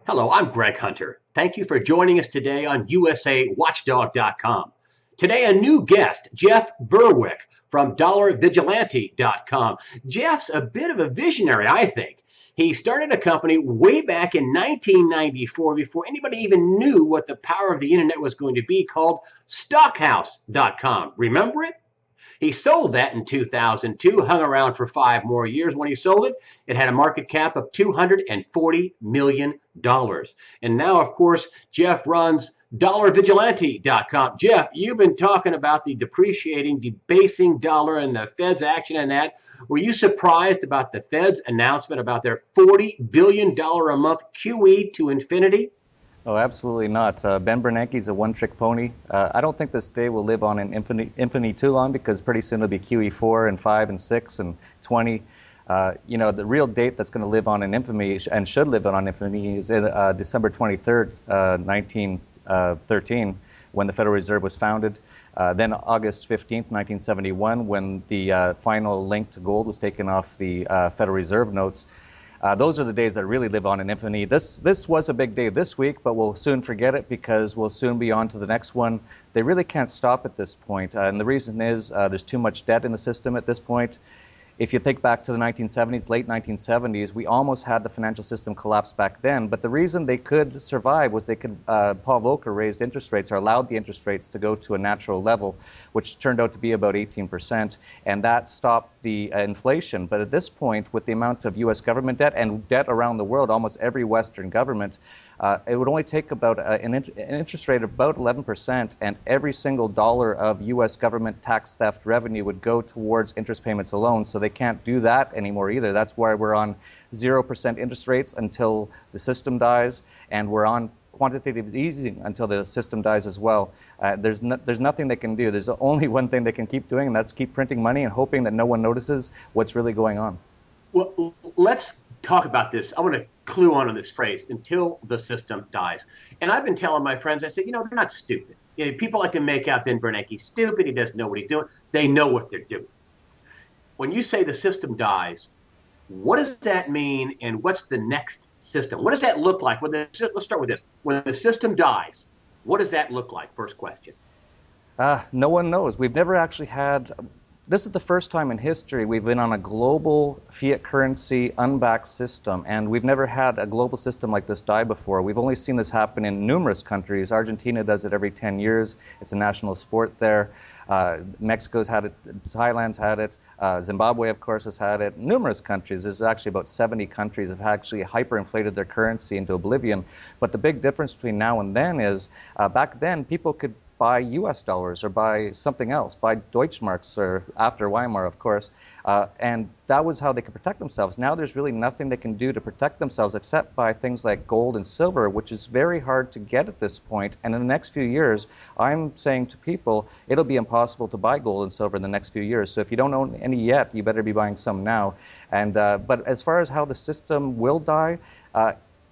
Hello, I'm Greg Hunter. Thank you for joining us today on USAWatchdog.com. Today, a new guest, Jeff Berwick from DollarVigilante.com. Jeff's a bit of a visionary, I think. He started a company way back in 1994 before anybody even knew what the power of the internet was going to be called Stockhouse.com. Remember it? He sold that in 2002, hung around for 5 more years. When he sold it, it had a market cap of $240 million. And now, of course, Jeff runs DollarVigilante.com. Jeff, you've been talking about the depreciating, debasing dollar and the Fed's action in that. Were you surprised about the Fed's announcement about their $40 billion a month QE to infinity? Oh, absolutely not. Ben Bernanke's a one-trick pony. I don't think this day will live on in infamy too long, because pretty soon it'll be QE4 and 5 and 6 and 20. The real date that's going to live on in infamy and should live on infamy is December 23rd, 1913, when the Federal Reserve was founded. Then August 15th, 1971, when the final link to gold was taken off the Federal Reserve notes. Those are the days that really live on in infamy. This was a big day this week, but we'll soon forget it because we'll soon be on to the next one. They really can't stop at this point, and the reason is there's too much debt in the system at this point. If you think back to the 1970s, late 1970s, we almost had the financial system collapse back then. But the reason they could survive was Paul Volcker raised interest rates, or allowed the interest rates to go to a natural level, which turned out to be about 18%. And that stopped the inflation. But at this point, with the amount of U.S. government debt and debt around the world, almost every Western government, it would only take about an interest rate of about 11%, and every single dollar of U.S. government tax theft revenue would go towards interest payments alone. So they can't do that anymore either. That's why we're on 0% interest rates until the system dies, and we're on quantitative easing until the system dies as well. There's nothing they can do. There's only one thing they can keep doing, and that's keep printing money and hoping that no one notices what's really going on. Well, let's talk about this. I want to clue on this phrase, until the system dies. And I've been telling my friends, I said, they're not stupid. People like to make out Ben Bernanke stupid. He doesn't know what he's doing. They know what they're doing. When you say the system dies, what does that mean, and what's the next system? What does that look like? Let's start with this. When the system dies, what does that look like? First question. No one knows. We've never actually had... This is the first time in history we've been on a global fiat currency unbacked system, and we've never had a global system like this die before. We've only seen this happen in numerous countries. Argentina does it every 10 years. It's a national sport there. Mexico's had it. Thailand's had it. Zimbabwe, of course, has had it. Numerous countries. There's actually about 70 countries have actually hyperinflated their currency into oblivion. But the big difference between now and then is back then people could buy US dollars or buy something else, buy Deutschmarks, or after Weimar, of course, and that was how they could protect themselves. Now there's really nothing they can do to protect themselves except by things like gold and silver, which is very hard to get at this point. And in the next few years, I'm saying to people, it'll be impossible to buy gold and silver in the next few years. So if you don't own any yet, you better be buying some now. And but as far as how the system will die,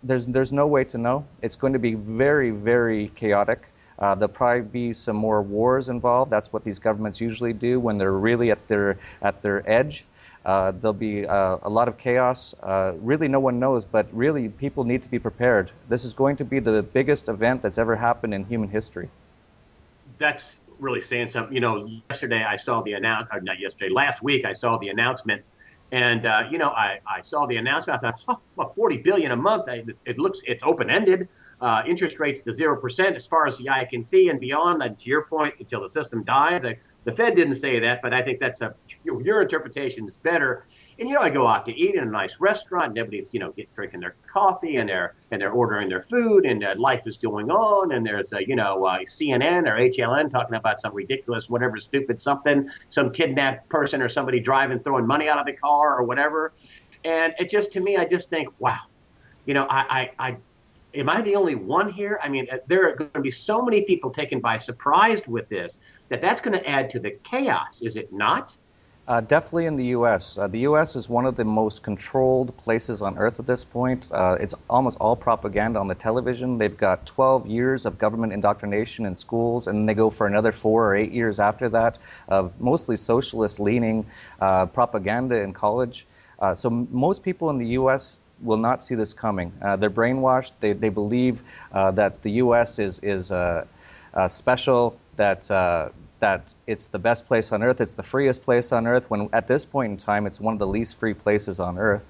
there's no way to know. It's going to be very, very chaotic. There'll probably be some more wars involved. That's what these governments usually do when they're really at their edge. There'll be a lot of chaos. Really, no one knows, but really, people need to be prepared. This is going to be the biggest event that's ever happened in human history. That's really saying something. Yesterday I saw the last week I saw the announcement, and I saw the announcement. I thought, $40 billion a month. It's open-ended. Interest rates to 0% as far as the eye can see and beyond. And to your point, until the system dies. The Fed didn't say that, but I think that's your interpretation is better. And I go out to eat in a nice restaurant, and everybody's drinking their coffee, and they're ordering their food, and life is going on. And there's CNN or HLN talking about some ridiculous, whatever, stupid something, some kidnapped person or somebody driving, throwing money out of the car or whatever. And it just, to me, I just think, wow, am I the only one here? I mean, there are going to be so many people taken by surprise with this that's going to add to the chaos, is it not? Definitely in the U.S. The U.S. is one of the most controlled places on earth at this point. It's almost all propaganda on the television. They've got 12 years of government indoctrination in schools, and they go for another 4 or 8 years after that of mostly socialist-leaning propaganda in college. So most people in the U.S. will not see this coming. They're brainwashed. They believe that the U.S. is special, that it's the best place on earth, it's the freest place on earth, when at this point in time it's one of the least free places on earth.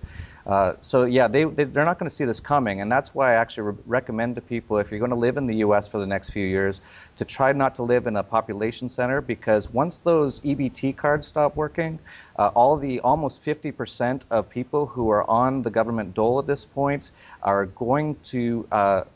So yeah, they're not going to see this coming, and that's why I actually recommend to people, if you're going to live in the U.S. for the next few years, to try not to live in a population center, because once those EBT cards stop working, almost 50% of people who are on the government dole at this point are going to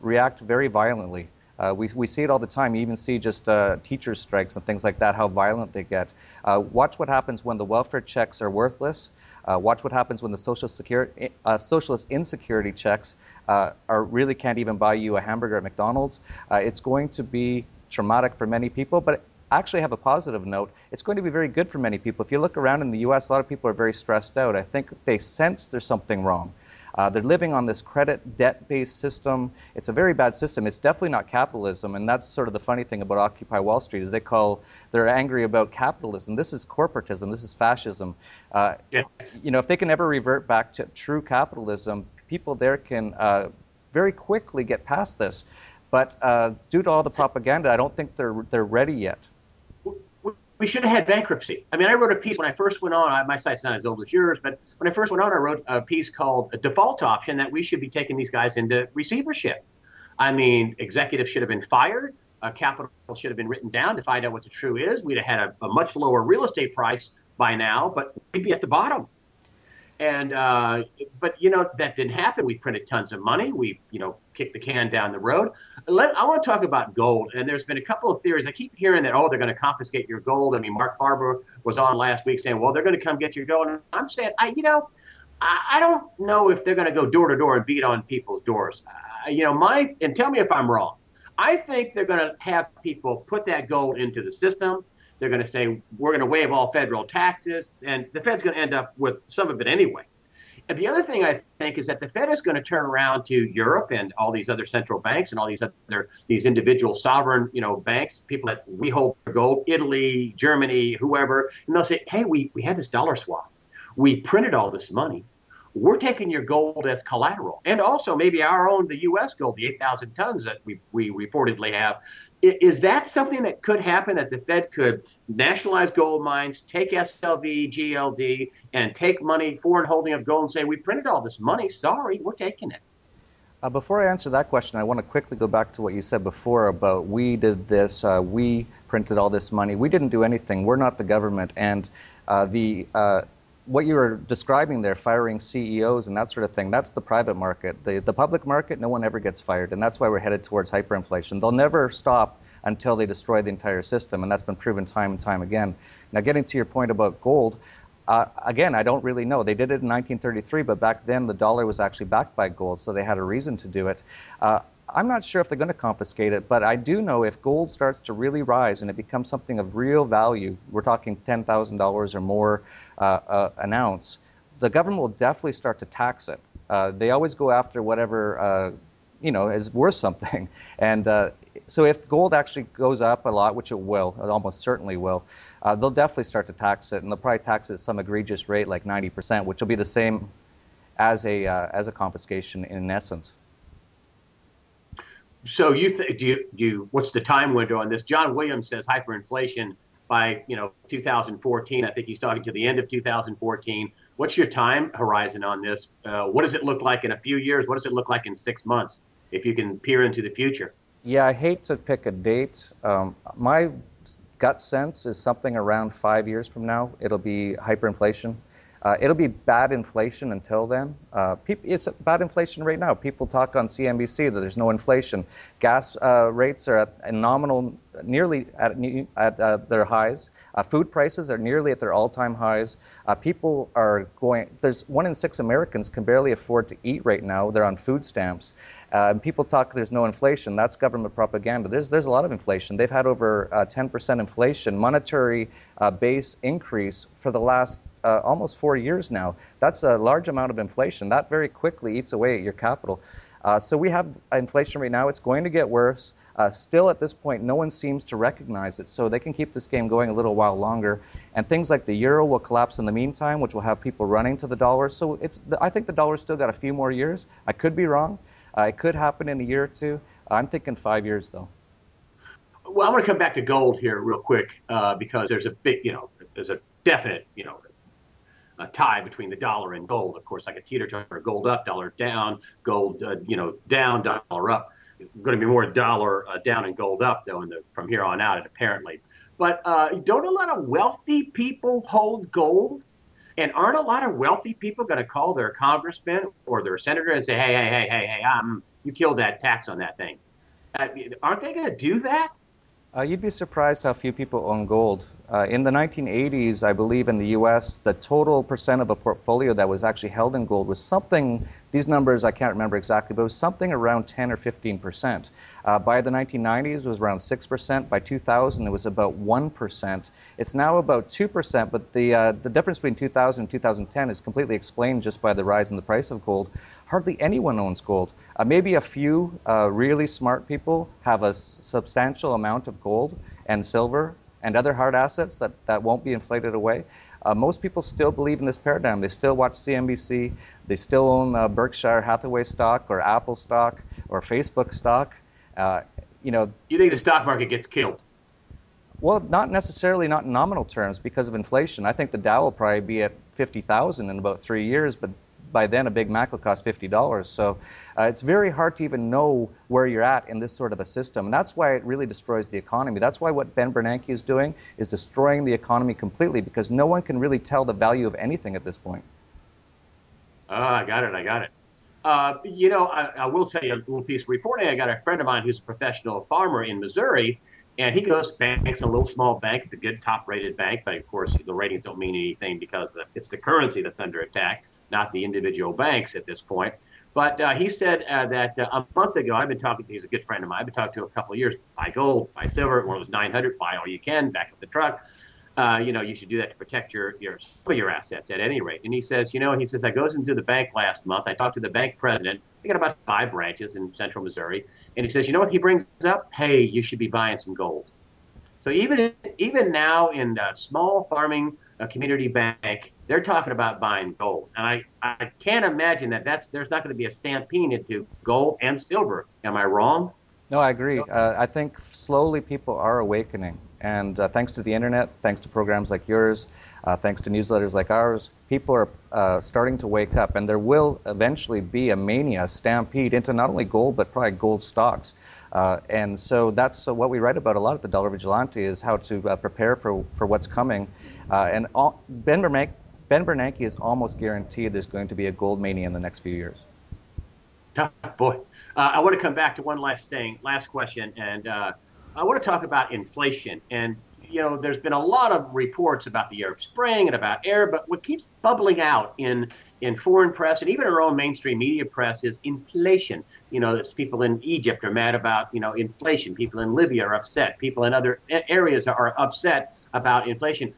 react very violently. We see it all the time. You even see just teachers' strikes and things like that, how violent they get. Watch what happens when the welfare checks are worthless. Watch what happens when the socialist insecurity checks really can't even buy you a hamburger at McDonald's. It's going to be traumatic for many people, but I actually have a positive note. It's going to be very good for many people. If you look around in the U.S., a lot of people are very stressed out. I think they sense there's something wrong. They're living on this credit debt-based system. It's a very bad system. It's definitely not capitalism, and that's sort of the funny thing about Occupy Wall Street is they're angry about capitalism. This is corporatism. This is fascism. Yes. You know, if they can ever revert back to true capitalism, people there can very quickly get past this. But due to all the propaganda, I don't think they're ready yet. We should have had bankruptcy. I mean, I wrote a piece when I first went on. My site's not as old as yours, but when I first went on, I wrote a piece called "A Default Option," that we should be taking these guys into receivership. I mean, executives should have been fired. Capital should have been written down to find out what the true is. We'd have had a much lower real estate price by now, but we'd be at the bottom. And but you know, that didn't happen. We printed tons of money. We kicked the can down the road. I want to talk about gold. And there's been a couple of theories. I keep hearing that they're going to confiscate your gold. I mean, Mark Farber was on last week saying, well, they're going to come get your gold. And I'm saying, I don't know if they're going to go door to door and beat on people's doors. And tell me if I'm wrong. I think they're going to have people put that gold into the system. They're going to say, we're going to waive all federal taxes, and the Fed's going to end up with some of it anyway. And the other thing I think is that the Fed is going to turn around to Europe and all these other central banks and all these individual sovereign, banks, people that we hold for gold, Italy, Germany, whoever, and they'll say, hey, we had this dollar swap. We printed all this money. We're taking your gold as collateral, and also maybe the U.S. gold, the 8,000 tons that we reportedly have. Is that something that could happen, that the Fed could nationalize gold mines, take SLV, GLD, and take money, foreign holding of gold, and say, we printed all this money. Sorry, we're taking it. Before I answer that question, I want to quickly go back to what you said before about we did this, we printed all this money. We didn't do anything. We're not the government. And what you were describing there, firing CEOs and that sort of thing, that's the private market. The public market, no one ever gets fired, and that's why we're headed towards hyperinflation. They'll never stop until they destroy the entire system, and that's been proven time and time again. Now, getting to your point about gold, again, I don't really know. They did it in 1933, but back then the dollar was actually backed by gold, so they had a reason to do it. I'm not sure if they're going to confiscate it, but I do know if gold starts to really rise and it becomes something of real value, we're talking $10,000 or more an ounce, the government will definitely start to tax it. They always go after whatever is worth something. And so if gold actually goes up a lot, which it will, it almost certainly will, they'll definitely start to tax it, and they'll probably tax it at some egregious rate like 90%, which will be the same as a confiscation in essence. So what's the time window on this? John Williams says hyperinflation by 2014. I think he's talking to the end of 2014. What's your time horizon on this? What does it look like in a few years? What does it look like in 6 months, if you can peer into the future? Yeah, I hate to pick a date. My gut sense is something around 5 years from now, it'll be hyperinflation. It'll be bad inflation until then. It's bad inflation right now. People talk on CNBC that there's no inflation. Gas rates are at nominal, nearly at their highs. Food prices are nearly at their all-time highs. People are there's 1 in 6 Americans can barely afford to eat right now. They're on food stamps. People talk there's no inflation. That's government propaganda. There's a lot of inflation. They've had over 10% inflation, monetary base increase for the last almost 4 years now. That's a large amount of inflation. That very quickly eats away at your capital. So we have inflation right now. It's going to get worse. Still at this point, no one seems to recognize it, so they can keep this game going a little while longer. And things like the euro will collapse in the meantime, which will have people running to the dollar. So I think the dollar's still got a few more years. I could be wrong. It could happen in a year or two. I'm thinking 5 years, though. Well, I'm going to come back to gold here real quick because there's a big, there's a definite, a tie between the dollar and gold. Of course, like a teeter-totter, gold up, dollar down, gold, down, dollar up. It's going to be more dollar down and gold up, though, from here on out, apparently. But don't a lot of wealthy people hold gold? And aren't a lot of wealthy people going to call their congressman or their senator and say, hey, you killed that tax on that thing? Aren't they going to do that? You'd be surprised how few people own gold. In the 1980s, I believe in the US, the total percent of a portfolio that was actually held in gold was something, these numbers I can't remember exactly, but it was something around 10 or 15%. By the 1990s, it was around 6%. By 2000, it was about 1%. It's now about 2%, but the difference between 2000 and 2010 is completely explained just by the rise in the price of gold. Hardly anyone owns gold. Maybe a few really smart people have a substantial amount of gold and silver and other hard assets that won't be inflated away. Most people still believe in this paradigm. They still watch CNBC. They still own Berkshire Hathaway stock or Apple stock or Facebook stock. You think the stock market gets killed? Well, not necessarily, not in nominal terms because of inflation. I think the Dow will probably be at 50,000 in about 3 years, but by then a Big Mac will cost $50. So it's very hard to even know where you're at in this sort of a system. And that's why it really destroys the economy. That's why what Ben Bernanke is doing is destroying the economy completely, because no one can really tell the value of anything at this point. I got it. I will tell you a little piece of reporting. I got a friend of mine who's a professional farmer in Missouri, and he goes to banks, a little small bank. It's a good top-rated bank, but of course the ratings don't mean anything because it's the currency that's under attack, not the individual banks at this point. But he said that a month ago, he's a good friend of mine, I've been talking to a couple of years, buy gold, buy silver, one was 900, buy all you can, back up the truck. You should do that to protect some of your assets at any rate. And he says, I goes into the bank last month. I talked to the bank president. They got about 5 branches in central Missouri. And he says, you know what he brings up? Hey, you should be buying some gold. So even now in a small farming community bank, they're talking about buying gold. And I can't imagine there's not going to be a stampede into gold and silver. Am I wrong? No, I agree. I think slowly people are awakening. And thanks to the internet, thanks to programs like yours, thanks to newsletters like ours, people are starting to wake up. And there will eventually be a mania, a stampede into not only gold, but probably gold stocks. And so that's what we write about a lot at the Dollar Vigilante, is how to prepare for what's coming. Ben Bernanke is almost guaranteed there's going to be a gold mania in the next few years. Boy, I want to come back to one last question, and I want to talk about inflation. And there's been a lot of reports about the Arab Spring and about but what keeps bubbling out in foreign press and even our own mainstream media press is inflation. There's people in Egypt are mad about inflation. People in Libya are upset. People in other areas are upset about inflation.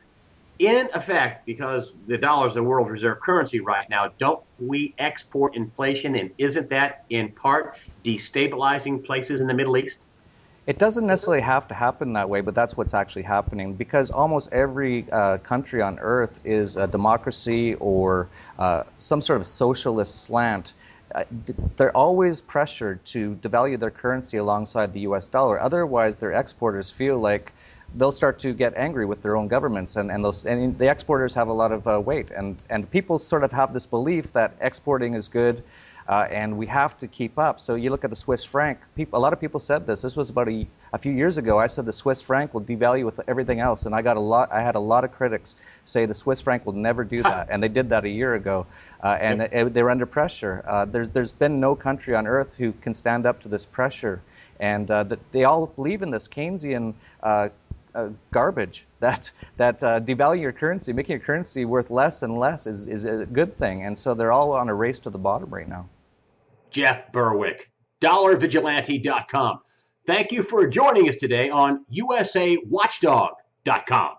In effect, because the dollar is the world reserve currency right now, don't we export inflation? And isn't that in part destabilizing places in the Middle East? It doesn't necessarily have to happen that way, but that's what's actually happening, because almost every country on earth is a democracy or some sort of socialist slant. They're always pressured to devalue their currency alongside the US dollar. Otherwise, their exporters feel like they'll start to get angry with their own governments, and the exporters have a lot of weight, and people sort of have this belief that exporting is good, and we have to keep up. So you look at the Swiss franc. A lot of people said this. This was about a few years ago. I said the Swiss franc will devalue with everything else, and I had a lot of critics say the Swiss franc will never do that, and they did that a year ago, and they were under pressure. There's been no country on earth who can stand up to this pressure, and they all believe in this Keynesian garbage that devalue your currency, making your currency worth less and less is a good thing. And so they're all on a race to the bottom right now. Jeff Berwick, DollarVigilante.com. Thank you for joining us today on USAWatchdog.com.